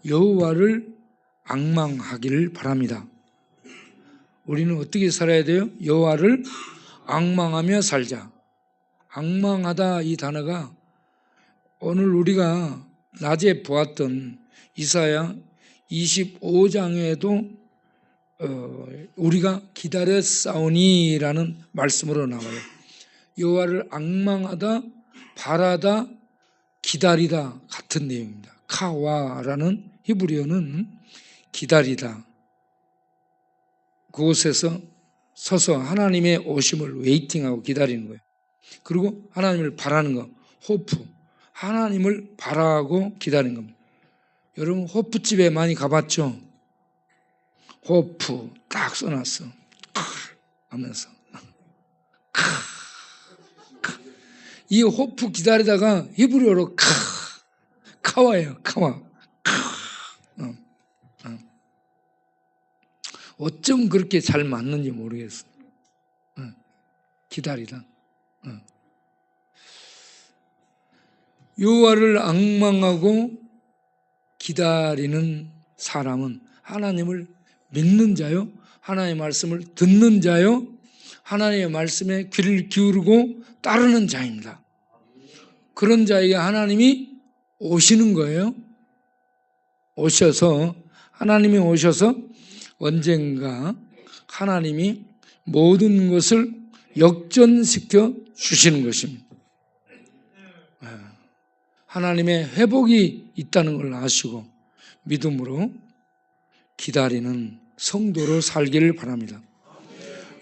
여호와를 앙망하기를 바랍니다. 우리는 어떻게 살아야 돼요? 여호와를 앙망하며 살자. 앙망하다 이 단어가 오늘 우리가 낮에 보았던 이사야 25장에도 우리가 기다렸사오니라는 말씀으로 나와요. 여호와를 앙망하다, 바라다, 기다리다 같은 내용입니다. 카와라는 히브리어는 기다리다. 그곳에서 서서 하나님의 오심을 웨이팅하고 기다리는 거예요. 그리고 하나님을 바라는 거, 호프. 하나님을 바라고 기다리는 겁니다. 여러분 호프집에 많이 가봤죠? 호프 딱 써놨어. 하면서 이 호프 기다리다가 히브리어로 카와예요. 카와. 어쩜 그렇게 잘 맞는지 모르겠어. 기다리다. 여호와를 앙망하고 기다리는 사람은 하나님을 믿는 자요, 하나님의 말씀을 듣는 자요, 하나님의 말씀에 귀를 기울이고 따르는 자입니다. 그런 자에게 하나님이 오시는 거예요. 하나님이 오셔서 언젠가 하나님이 모든 것을 역전시켜 주시는 것입니다. 하나님의 회복이 있다는 걸 아시고 믿음으로 기다리는 성도로 살기를 바랍니다.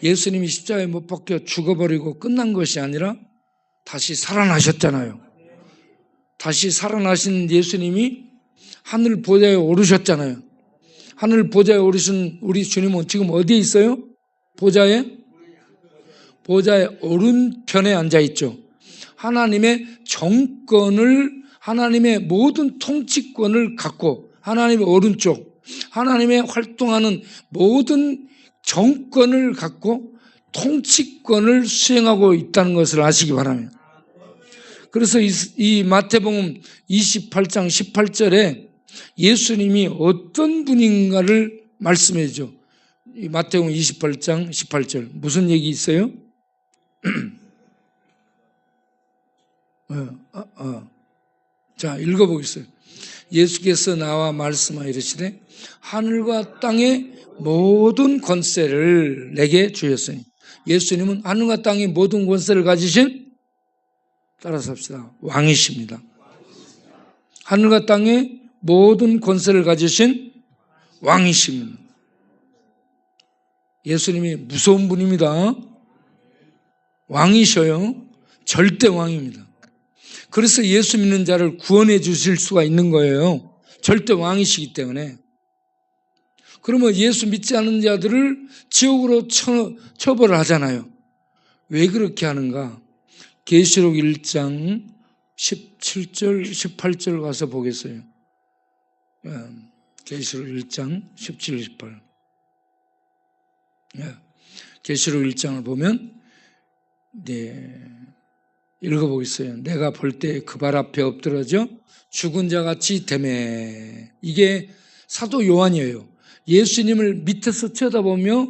예수님이 십자가에 못 박혀 죽어버리고 끝난 것이 아니라 다시 살아나셨잖아요. 다시 살아나신 예수님이 하늘 보좌에 오르셨잖아요. 하늘 보좌에 오르신 우리 주님은 지금 어디에 있어요? 보좌의 오른편에 앉아있죠. 하나님의 정권을, 하나님의 모든 통치권을 갖고 하나님의 오른쪽, 하나님의 활동하는 모든 정권을 갖고 통치권을 수행하고 있다는 것을 아시기 바랍니다. 그래서 이 마태복음 28장 18절에 예수님이 어떤 분인가를 말씀해 주죠. 이 마태복음 28장 18절 무슨 얘기 있어요? 자, 읽어보겠어요. 예수께서 나와 말씀하여 이르시되 하늘과 땅의 모든 권세를 내게 주셨으니, 예수님은 하늘과 땅의 모든 권세를 가지신, 따라서 합시다, 왕이십니다. 하늘과 땅의 모든 권세를 가지신 왕이십니다. 예수님이 무서운 분입니다. 왕이셔요. 절대 왕입니다. 그래서 예수 믿는 자를 구원해 주실 수가 있는 거예요. 절대 왕이시기 때문에. 그러면 예수 믿지 않는 자들을 지옥으로 처벌을 하잖아요. 왜 그렇게 하는가? 계시록 1장 17절 18절 가서 보겠어요. 계시록 1장 17, 18. 계시록 1장을 보면 읽어보겠어요. 내가 볼 때 그 발 앞에 엎드러져 죽은 자같이 되매. 이게 사도 요한이에요. 예수님을 밑에서 쳐다보며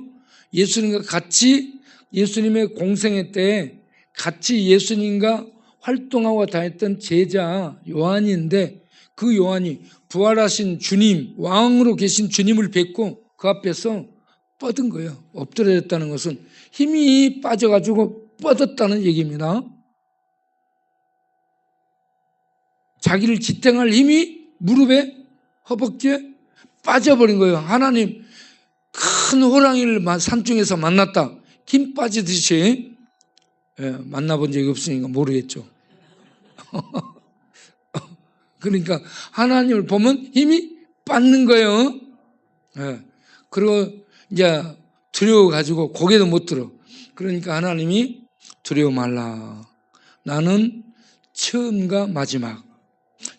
예수님과 같이, 예수님의 공생애 때 같이 예수님과 활동하고 다녔던 제자 요한인데, 그 요한이 부활하신 주님, 왕으로 계신 주님을 뵙고 그 앞에서 뻗은 거예요. 엎드려졌다는 것은 힘이 빠져가지고 뻗었다는 얘기입니다. 자기를 지탱할 힘이 무릎에, 허벅지에 빠져버린 거예요. 하나님, 큰 호랑이를 산중에서 만났다. 힘 빠지듯이. 만나본 적이 없으니까 모르겠죠. 그러니까 하나님을 보면 힘이 빠는 거예요. 그리고 이제 두려워가지고 고개도 못 들어. 그러니까 하나님이 두려워 말라. 나는 처음과 마지막,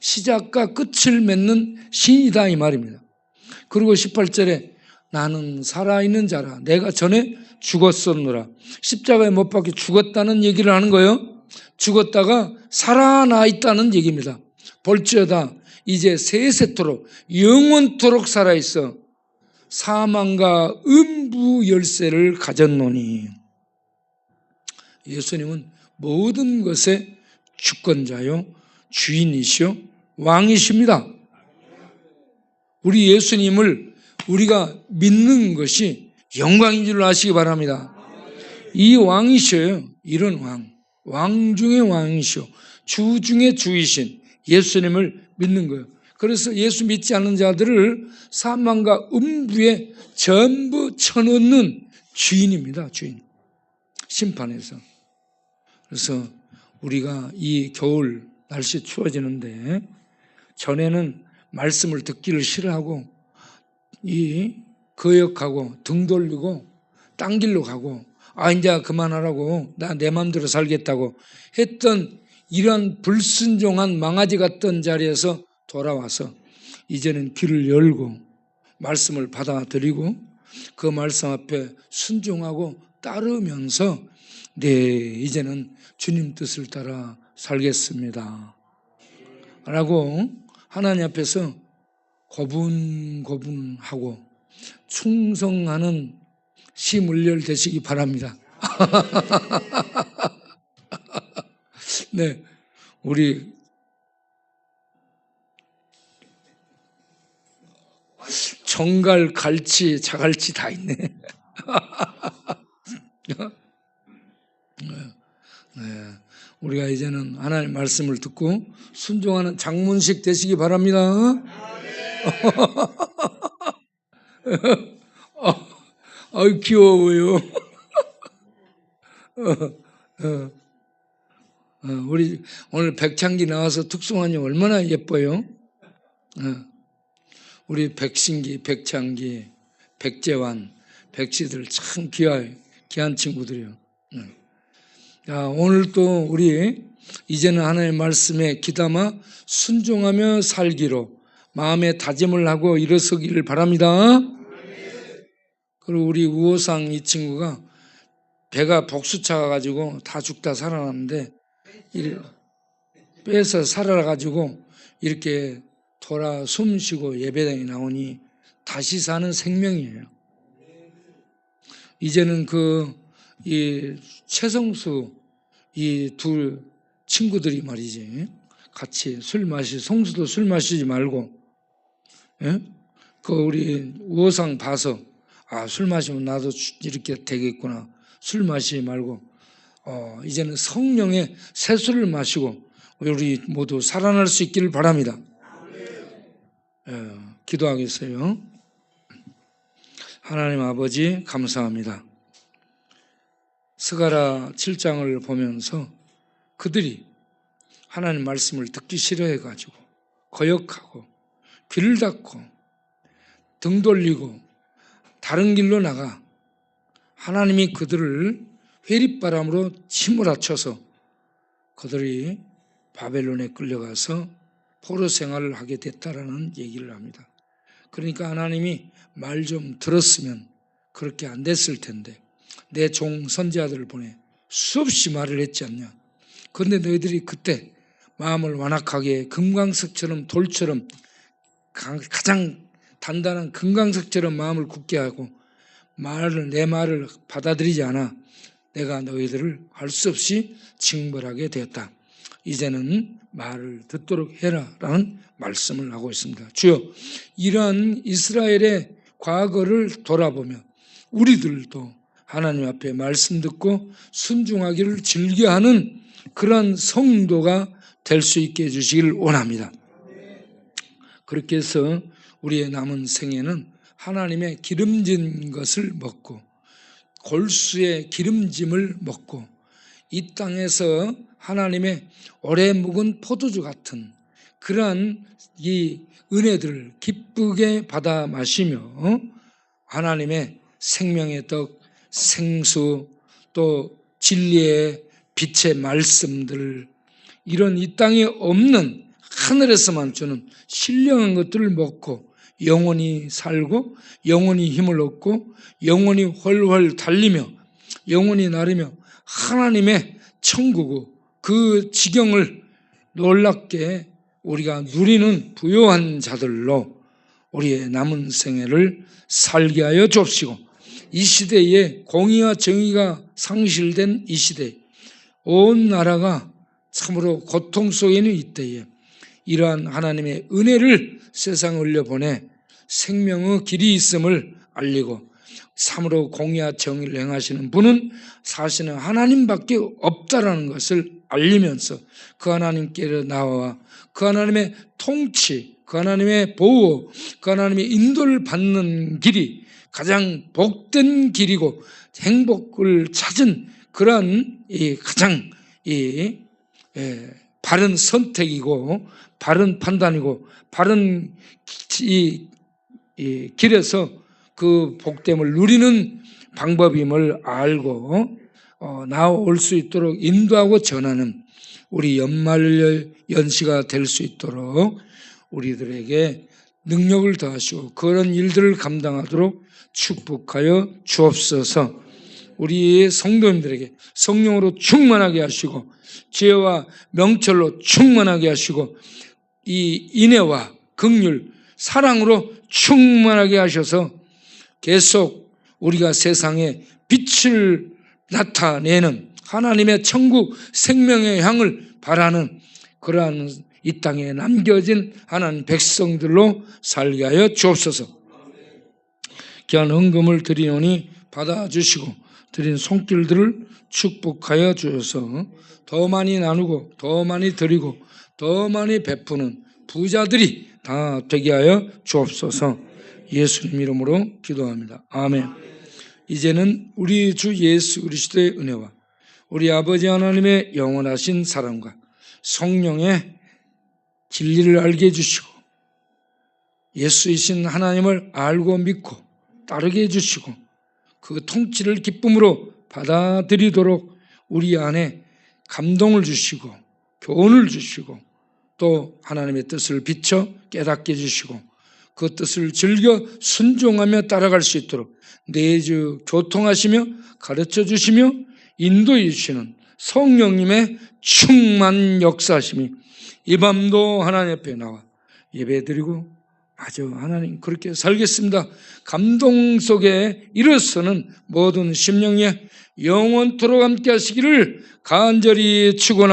시작과 끝을 맺는 신이다, 이 말입니다. 그리고 18절에 나는 살아있는 자라. 내가 전에 죽었었노라. 십자가에 못 박혀 죽었다는 얘기를 하는 거예요. 죽었다가 살아나 있다는 얘기입니다. 볼지어다 이제 세세토록 영원토록 살아있어 사망과 음부 열쇠를 가졌노니. 예수님은 모든 것의 주권자요, 주인이시요, 왕이십니다. 우리 예수님을 우리가 믿는 것이 영광인 줄 아시기 바랍니다. 이 왕이셔요. 이런 왕 중의 왕이시오, 주 중의 주이신 예수님을 믿는 거예요. 그래서 예수 믿지 않는 자들을 사망과 음부에 전부 쳐넣는 주인입니다. 주인. 심판에서. 그래서 우리가 이 겨울 날씨 추워지는데, 전에는 말씀을 듣기를 싫어하고 거역하고 등 돌리고 딴 길로 가고, 이제 그만하라고, 나 내 마음대로 살겠다고 했던 이런 불순종한 망아지 같던 자리에서 돌아와서 이제는 귀를 열고 말씀을 받아들이고 그 말씀 앞에 순종하고 따르면서 이제는 주님 뜻을 따라 살겠습니다 라고 하나님 앞에서 고분고분하고 충성하는 시물렬 되시기 바랍니다. 네, 우리 정갈, 갈치, 자갈치 다 있네. 네, 우리가 이제는 하나님 말씀을 듣고 순종하는 장문식 되시기 바랍니다. 아유 귀여워요. 우리 오늘 백창기 나와서 특송하니 얼마나 예뻐요. 우리 백신기, 백창기, 백재환, 백씨들 참 귀한 친구들이요. 오늘 또 우리 이제는 하나님의 말씀에 귀담아 순종하며 살기로 마음의 다짐을 하고 일어서기를 바랍니다. 그리고 우리 우호상 이 친구가 배가 복수차 가지고 다 죽다 살아났는데 빼서 살아가지고 이렇게 돌아 숨쉬고 예배당에 나오니 다시 사는 생명이에요. 이제는 이 최성수 이 둘 친구들이 말이지 같이 송수도 술 마시지 말고, 예? 우리 우호상 봐서 술 마시면 나도 이렇게 되겠구나. 술 마시지 말고 이제는 성령의 새술을 마시고 우리 모두 살아날 수 있기를 바랍니다. 기도하겠어요. 하나님 아버지 감사합니다. 스가랴 7장을 보면서 그들이 하나님 말씀을 듣기 싫어해가지고 거역하고 귀를 닫고 등 돌리고 다른 길로 나가 하나님이 그들을 회립바람으로 치몰아쳐서 그들이 바벨론에 끌려가서 포로 생활을 하게 됐다라는 얘기를 합니다. 그러니까 하나님이 말 좀 들었으면 그렇게 안 됐을 텐데 내 종 선지자들을 보내 수없이 말을 했지 않냐. 그런데 너희들이 그때 마음을 완악하게 금강석처럼 돌처럼 가장 단단한 금강석처럼 마음을 굳게 하고 내 말을 받아들이지 않아 내가 너희들을 할 수 없이 징벌하게 되었다. 이제는 말을 듣도록 해라 라는 말씀을 하고 있습니다. 주여, 이러한 이스라엘의 과거를 돌아보며 우리들도 하나님 앞에 말씀 듣고 순종하기를 즐겨하는 그러한 성도가 될 수 있게 해주시기를 원합니다. 그렇게 해서 우리의 남은 생애는 하나님의 기름진 것을 먹고 골수의 기름짐을 먹고 이 땅에서 하나님의 오래 묵은 포도주 같은 그러한 이 은혜들을 기쁘게 받아 마시며 하나님의 생명의 떡, 생수, 또 진리의 빛의 말씀들, 이런 이 땅에 없는 하늘에서만 주는 신령한 것들을 먹고 영원히 살고 영원히 힘을 얻고 영원히 훨훨 달리며 영원히 나르며 하나님의 천국의 그 지경을 놀랍게 우리가 누리는 부요한 자들로 우리의 남은 생애를 살게 하여 주옵시고, 이 시대에 공의와 정의가 상실된 이 시대에 온 나라가 참으로 고통 속에 있는 이때에 이러한 하나님의 은혜를 세상에 올려보내 생명의 길이 있음을 알리고 참으로 공의와 정의를 행하시는 분은 사실은 하나님밖에 없다라는 것을 알리면서 그 하나님께로 나와 그 하나님의 통치, 그 하나님의 보호, 그 하나님의 인도를 받는 길이 가장 복된 길이고 행복을 찾은 그러한 가장 바른 선택이고 바른 판단이고 바른 길에서 그 복됨을 누리는 방법임을 알고 나올 수 있도록 인도하고 전하는 우리 연말 연시가 될 수 있도록 우리들에게 능력을 더하시고 그런 일들을 감당하도록 축복하여 주옵소서. 우리 성도님들에게 성령으로 충만하게 하시고 지혜와 명철로 충만하게 하시고 이 인애와 긍휼, 사랑으로 충만하게 하셔서 계속 우리가 세상에 빛을 나타내는 하나님의 천국 생명의 향을 바라는 그러한 이 땅에 남겨진 하나님 백성들로 살게 하여 주옵소서. 귀한 헌금을 드리노니 받아주시고 드린 손길들을 축복하여 주셔서 더 많이 나누고 더 많이 드리고 더 많이 베푸는 부자들이 다 되게 하여 주옵소서. 예수님 이름으로 기도합니다. 아멘. 이제는 우리 주 예수 그리스도의 은혜와 우리 아버지 하나님의 영원하신 사랑과 성령의 진리를 알게 해주시고 예수이신 하나님을 알고 믿고 따르게 해주시고 그 통치를 기쁨으로 받아들이도록 우리 안에 감동을 주시고 교훈을 주시고 또 하나님의 뜻을 비춰 깨닫게 해주시고 그 뜻을 즐겨 순종하며 따라갈 수 있도록 내주 교통하시며 가르쳐 주시며 인도해 주시는 성령님의 충만 역사하심이 이 밤도 하나님 앞에 나와 예배드리고 아주 하나님 그렇게 살겠습니다. 감동 속에 일어서는 모든 심령에 영원토록 함께 하시기를 간절히 축원합니다.